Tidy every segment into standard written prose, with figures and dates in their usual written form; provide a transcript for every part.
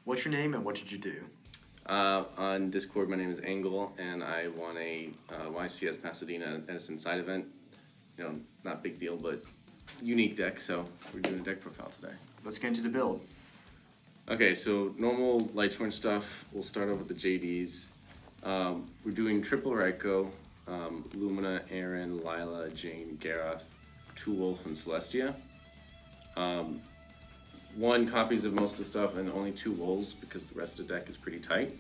What's your name and what did you do? On Discord, my name is Engel, and I won a YCS Pasadena Edison side event. You know, not big deal, but unique deck, so we're doing a deck profile today. Let's get into the build. Okay, so normal Lightsworn stuff. We'll start off with the JDs. We're doing triple Raiko, Lumina, Aaron, Lila, Jane, Gareth, 2 Wolf, and Celestia. 1 copies of most of the stuff and only 2 wolves because the rest of the deck is pretty tight.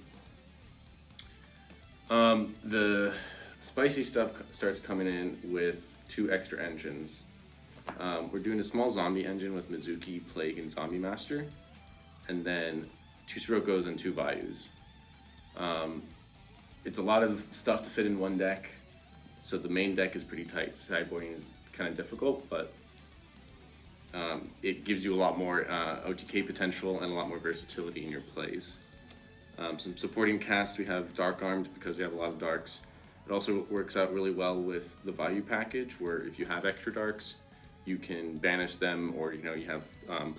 The spicy stuff starts coming in with 2 extra engines. We're doing a small zombie engine with Mizuki, Plague, and Zombie Master, and then 2 Sirokkos and 2 Bayous. It's a lot of stuff to fit in one deck, so the main deck is pretty tight. Sideboarding is kind of difficult, but it gives you a lot more OTK potential and a lot more versatility in your plays. Some supporting cast, we have Dark Armed because we have a lot of darks. It also works out really well with the value package, where if you have extra darks, you can banish them, or you have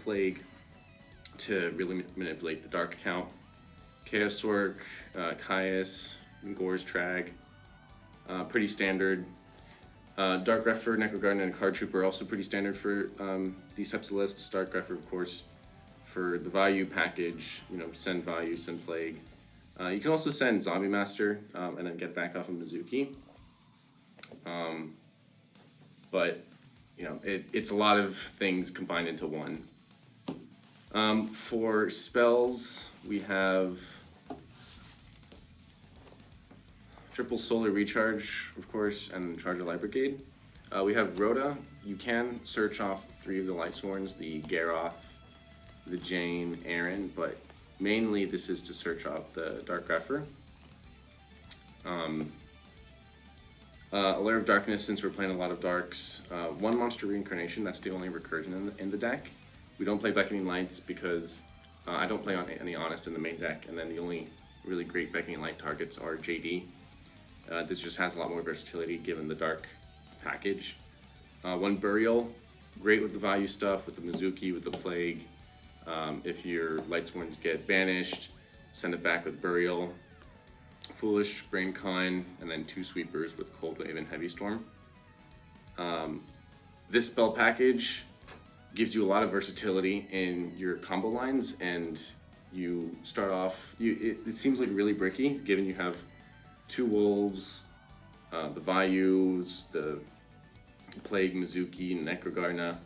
Plague to really manipulate the dark account. Chaos Orc, Caius, Gore's Trag, pretty standard. Dark Greffer, Necrogarden, and Card Trooper are also pretty standard for these types of lists. Dark Greffer, of course, for the value package, send value, send Plague. You can also send Zombie Master and then get back off of Mizuki. But it's a lot of things combined into one. For spells, we have triple Solar Recharge, of course, and Charge of Light Brigade. We have Rhoda. You can search off 3 of the Lightsworns, the Garroth, the Jane, Aaron, but mainly this is to search off the Dark Greffer. A Lair of Darkness, since we're playing a lot of darks. 1 Monster Reincarnation, that's the only recursion in the deck. We don't play Beckoning Lights because I don't play on any Honest in the main deck, and then the only really great Beckoning Light targets are JD. This just has a lot more versatility given the dark package. 1 Burial, great with the value stuff, with the Mizuki, with the Plague. If your Lightsworns get banished, send it back with Burial. Foolish, Brain Con, and then 2 Sweepers with Cold Wave and Heavy Storm. This spell package gives you a lot of versatility in your combo lines, and you start off, it seems like really bricky, given you have 2 Wolves, the Vayus, the Plague, Mizuki, and Necrogarna,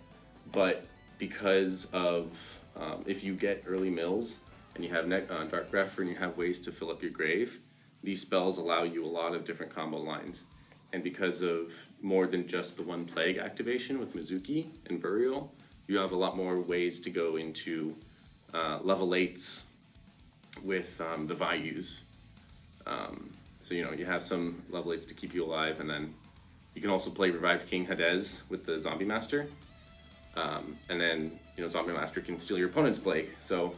but because of, if you get early mills, and you have Dark Greffer and you have ways to fill up your grave, these spells allow you a lot of different combo lines. And because of more than just the 1 Plague activation with Mizuki and Burial, you have a lot more ways to go into level 8s with the Vayus. So you have some level 8s to keep you alive, and then you can also play Revived King Hades with the Zombie Master. And then Zombie Master can steal your opponent's Plague. So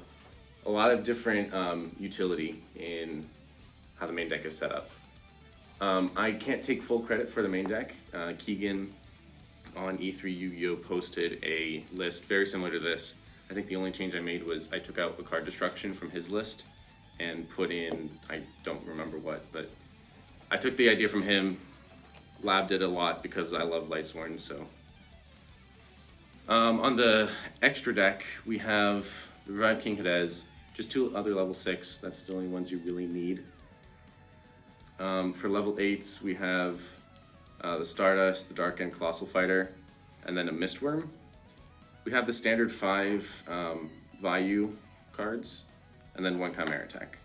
a lot of different utility in how the main deck is set up. I can't take full credit for the main deck. Keegan on E3 Yu-Gi-Oh! Posted a list very similar to this. I think the only change I made was I took out a card destruction from his list and put in, I don't remember what, but I took the idea from him, labbed it a lot because I love Lightsworn, so. On the extra deck, we have the Revived King Hades, just 2 other level 6, that's the only ones you really need. For level 8s, we have the Stardust, the Dark End Colossal Fighter, and then a Mistworm. We have the standard 5 Vayu cards, and then 1 Chimera Tech.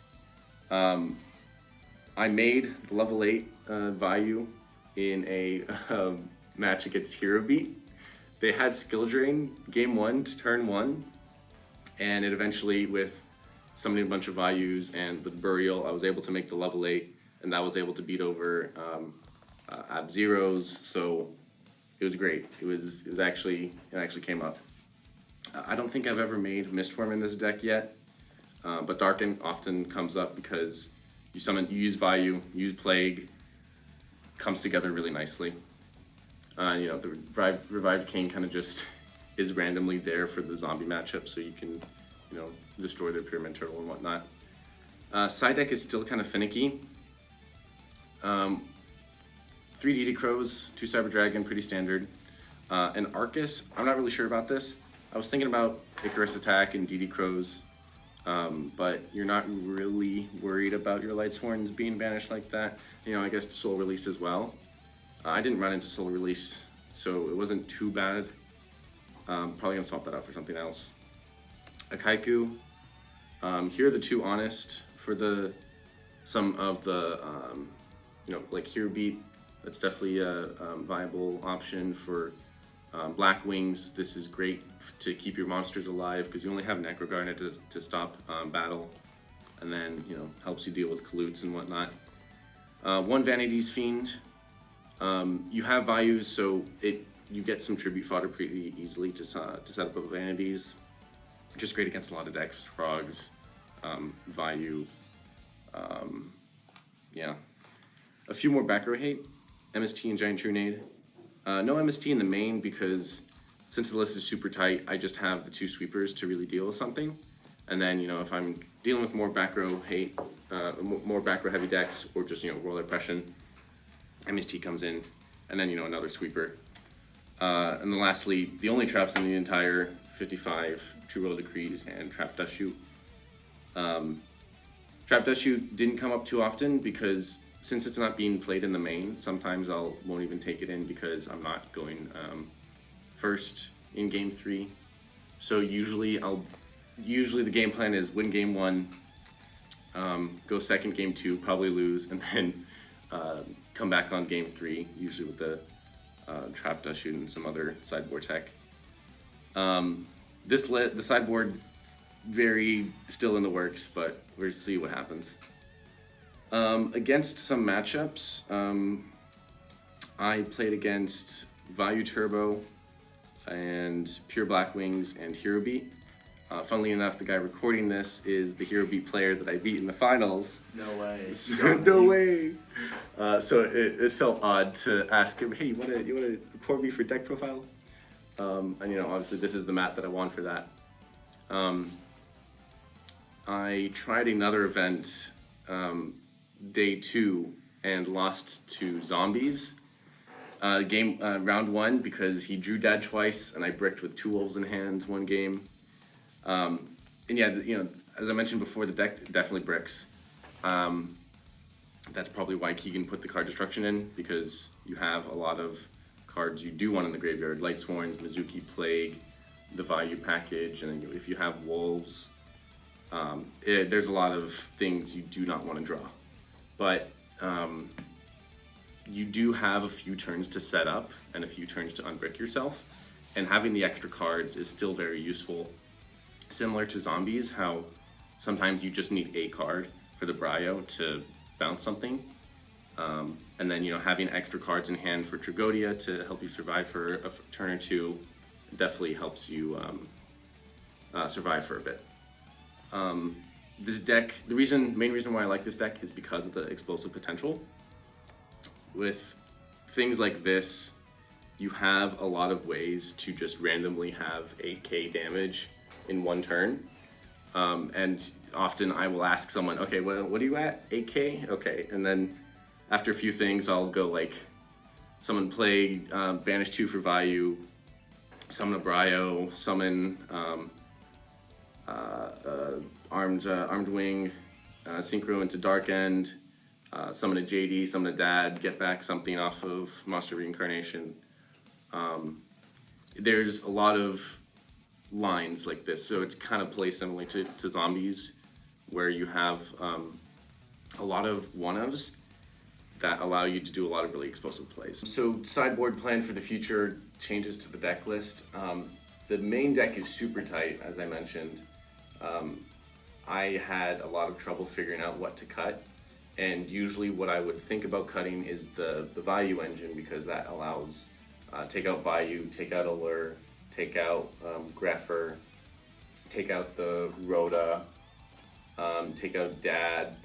I made the level 8 Vayu in a match against Hero Beat. They had Skill Drain game 1 to turn 1, and it eventually, with summoning a bunch of Vayus and with Burial, I was able to make the level 8, and that was able to beat over Ab-Zeros, so it was great. It actually came up. I don't think I've ever made Mistworm in this deck yet, but Darken often comes up because you use Vayu, use Plague, comes together really nicely. The Revived King kind of just is randomly there for the zombie matchup, so you can destroy their pyramid turtle and whatnot. Side deck is still kind of finicky. 3 DD Crows, 2 Cyber Dragon, pretty standard. And Arcus, I'm not really sure about this. I was thinking about Icarus Attack and DD Crows, but you're not really worried about your Lightsworns being banished like that. I guess Soul Release as well. I didn't run into Soul Release, so it wasn't too bad. Probably gonna swap that out for something else. A Kaiku. Here are the 2 honest for some of the like Hero Beat. That's definitely a viable option for Black Wings. This is great to keep your monsters alive because you only have Necro Garnet to stop battle, and then helps you deal with Kalutes and whatnot. 1 Vanity's Fiend. You have values, so you get some tribute fodder pretty easily to set up with Vanities. Just great against a lot of decks, frogs, value. Yeah. A few more back row hate. MST and Giant Trunade. No MST in the main because since the list is super tight, I just have the 2 sweepers to really deal with something. And then, if I'm dealing with more back row hate, more back row heavy decks, or just, roll oppression, MST comes in, and then, another sweeper. And then lastly, the only traps in the entire 55, True Will of Decrees and Trap Dust Shoot. Trap Dust Shoot didn't come up too often because since it's not being played in the main, sometimes won't even take it in because I'm not going first in game 3. So usually the game plan is win game 1, go second game 2, probably lose, and then come back on game 3, usually with the Trap Dust Shoot and some other sideboard tech. The sideboard very still in the works, but we'll see what happens. Against some matchups, I played against Value Turbo and Pure Black Wings and Hero Beat. Funnily enough, the guy recording this is the Hero Beat player that I beat in the finals. No way. No way. So it felt odd to ask him, hey, you wanna record me for deck profile? And obviously this is the mat that I want for that. I tried another event day 2 and lost to Zombies. Round 1 because he drew dad twice and I bricked with 2 wolves in hand one game. And yeah, as I mentioned before, the deck definitely bricks. That's probably why Keegan put the card destruction in, because you have a lot of cards you do want in the graveyard. Lightsworn, Mizuki Plague, the value package, and then if you have wolves, there's a lot of things you do not want to draw. But you do have a few turns to set up and a few turns to unbrick yourself, and having the extra cards is still very useful. Similar to Zombies, how sometimes you just need a card for the Brio to bounce something, and then having extra cards in hand for Tragodia to help you survive for a turn or 2 definitely helps you survive for a bit. This deck, the main reason why I like this deck is because of the explosive potential. With things like this, you have a lot of ways to just randomly have 8k damage in one turn. And often I will ask someone, okay, what are you at? 8k? Okay, and then after a few things, I'll go like, summon Plague, banish 2 for value, summon a Brio, summon Armed Wing, synchro into Dark End, summon a JD, summon a Dad, get back something off of Monster Reincarnation. There's a lot of lines like this, so it's kind of play similar to Zombies, where you have a lot of one-ofs that allow you to do a lot of really explosive plays. So sideboard plan for the future, changes to the deck list. The main deck is super tight, as I mentioned. I had a lot of trouble figuring out what to cut, and usually what I would think about cutting is the value engine, because that allows take out value, take out allure, take out Greffer, take out the Rhoda, take out Dad,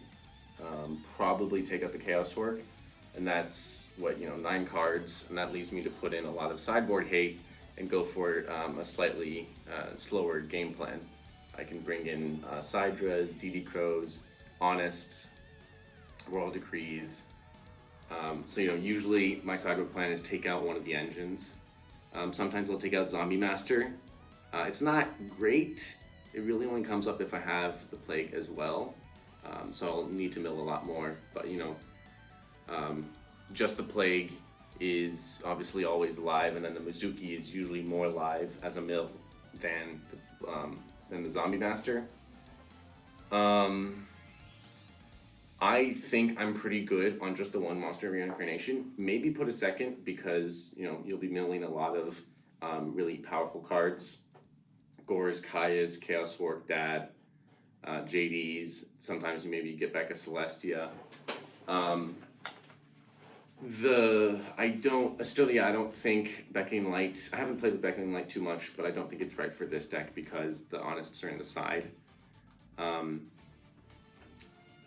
probably take out the Chaos Orc, and that's what 9 cards, and that leaves me to put in a lot of sideboard hate and go for a slightly slower game plan. I can bring in Sidras, DD Crows, Honests, Royal Decrees. So usually my sideboard plan is take out one of the engines. Sometimes I'll take out Zombie Master. It's not great. It really only comes up if I have the Plague as well. So I'll need to mill a lot more. But just the Plague is obviously always live, and then the Mizuki is usually more live as a mill than the Zombie Master. I think I'm pretty good on just the one Monster Reincarnation. Maybe put a second because you'll be milling a lot of really powerful cards. Gores, Kayas, Chaos Orc, Dad, JDs. Sometimes you maybe get back a Celestia. I don't think Beckoning Light. I haven't played with Beckoning Light too much, but I don't think it's right for this deck because the Honests are in the side.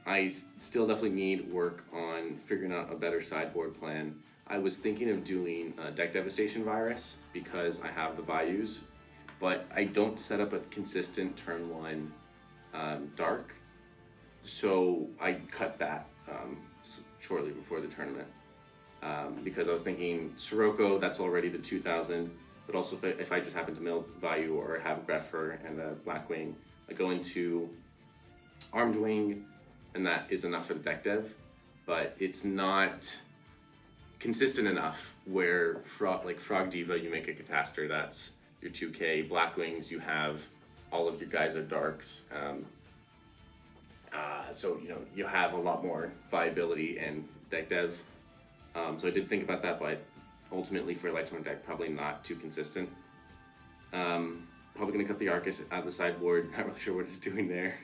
I still definitely need work on figuring out a better sideboard plan. I was thinking of doing Deck Devastation Virus because I have the Values, but I don't set up a consistent turn 1 Dark, so I cut that shortly before the tournament because I was thinking Sirocco, that's already the 2000, but also if I just happen to mill Value or have Greffer and a Blackwing, I go into Armed Wing, and that is enough for the deck dev, but it's not consistent enough where Frog Diva, you make a Catastor, that's your 2K. Blackwings, you have all of your guys are darks. So you have a lot more viability and deck dev. So I did think about that, but ultimately for a Lightsworn deck, probably not too consistent. Probably gonna cut the Arcus out of the sideboard. Not really sure what it's doing there.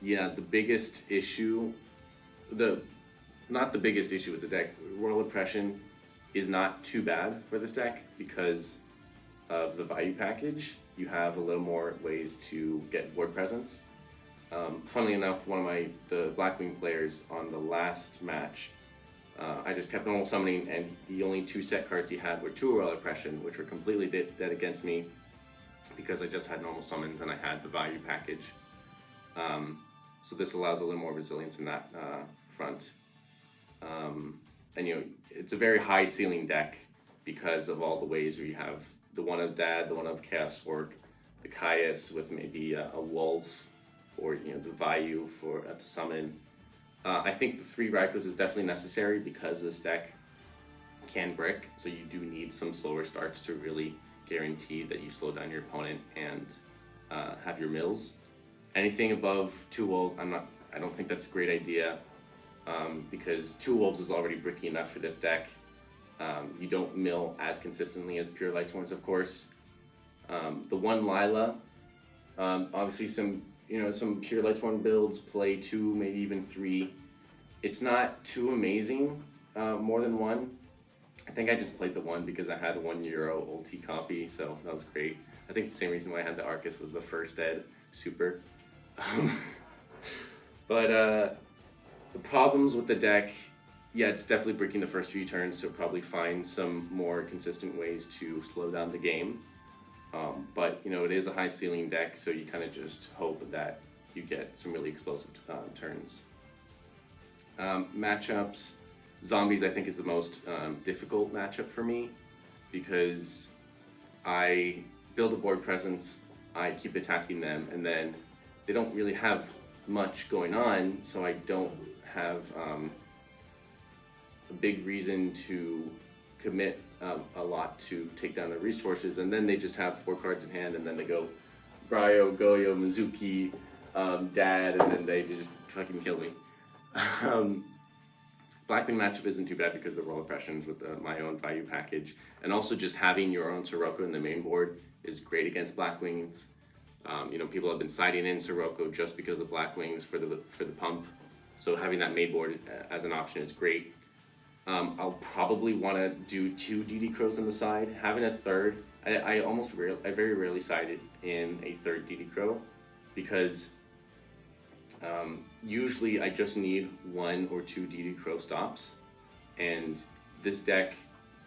Yeah, the biggest issue, not the biggest issue with the deck, Royal Oppression is not too bad for this deck because of the value package. You have a little more ways to get board presence. Funnily enough, one of the Blackwing players on the last match, I just kept normal summoning, and the only 2 set cards he had were 2 Royal Oppression, which were completely dead against me because I just had normal summons and I had the value package. So this allows a little more resilience in that front. And it's a very high ceiling deck because of all the ways where you have the one of Dad, the one of Chaos Orc, the Caius with maybe a Wolf, or the value to summon. I think the 3 Raikou is definitely necessary because this deck can brick, so you do need some slower starts to really guarantee that you slow down your opponent and have your mills. Anything above 2 Wolves, I don't think that's a great idea because 2 Wolves is already bricky enough for this deck. You don't mill as consistently as pure Lightsworns, of course. The 1 Lila, obviously some pure Lightsworn builds play 2, maybe even 3. It's not too amazing, more than 1. I think I just played the 1 because I had a €1 ulti copy, so that was great. I think the same reason why I had the Arcus was the first Ed super. But the problems with the deck, yeah, it's definitely breaking the first few turns, so probably find some more consistent ways to slow down the game. But it is a high ceiling deck, so you kind of just hope that you get some really explosive turns. Matchups, Zombies I think is the most difficult matchup for me because I build a board presence, I keep attacking them, and then they don't really have much going on, so I don't have a big reason to commit a lot to take down their resources, and then they just have 4 cards in hand, and then they go Bryo, Goyo, Mizuki, Dad, and then they just fucking kill me. Blackwing matchup isn't too bad because of the Royal Oppressions with my own value package, and also just having your own Sirocco in the main board is great against Blackwings. People have been siding in Sirocco just because of Blackwings for the pump, so having that main board as an option is great. I'll probably want to do 2 DD Crows on the side. Having a third, I very rarely side in a third DD Crow because usually I just need 1 or 2 DD Crow stops, and this deck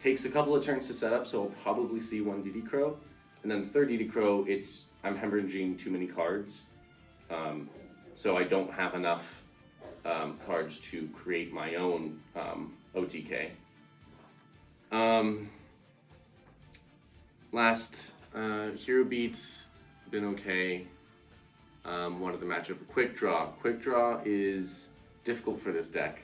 Takes a couple of turns to set up, so I'll probably see one DD Crow. And then the third DD Crow, I'm hemorrhaging too many cards. So I don't have enough cards to create my own OTK. Last hero beats, been okay. One of the matchup, Quick Draw. Quick Draw is difficult for this deck.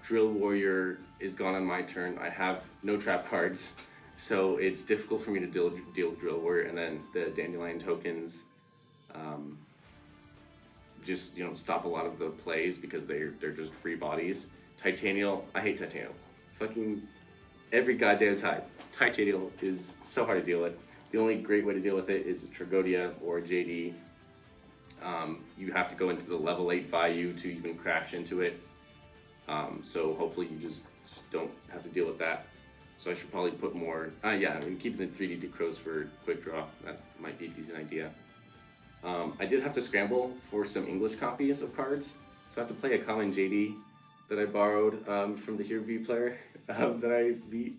Drill Warrior is gone on my turn. I have no trap cards, so it's difficult for me to deal with Drill Warrior, and then the Dandelion tokens just stop a lot of the plays because they're just free bodies. Titanial, I hate Titanial. Fucking every goddamn time. Titanial is so hard to deal with. The only great way to deal with it is Tragodia or JD. You have to go into the level 8 value to even crash into it. So hopefully you just don't have to deal with that. So I should probably put more, keep the 3D Crows for Quick Draw. That might be a decent idea. I did have to scramble for some English copies of cards. So I have to play a common JD that I borrowed from the Hero Beat player that I beat.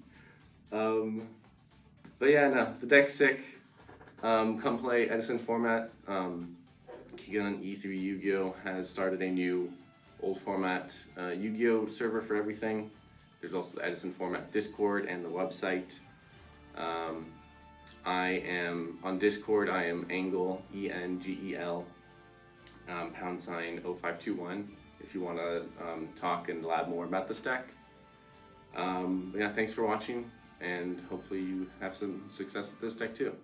But yeah, no, the deck's sick. Come play Edison format. Keegan E3 Yu-Gi-Oh! Has started a new old format Yu-Gi-Oh! Server for everything. There's also the Edison format Discord and the website. I am on Discord. I am Engel, ENGEL, #0521. If you want to talk and lab more about this deck. Yeah, thanks for watching, and hopefully you have some success with this deck too.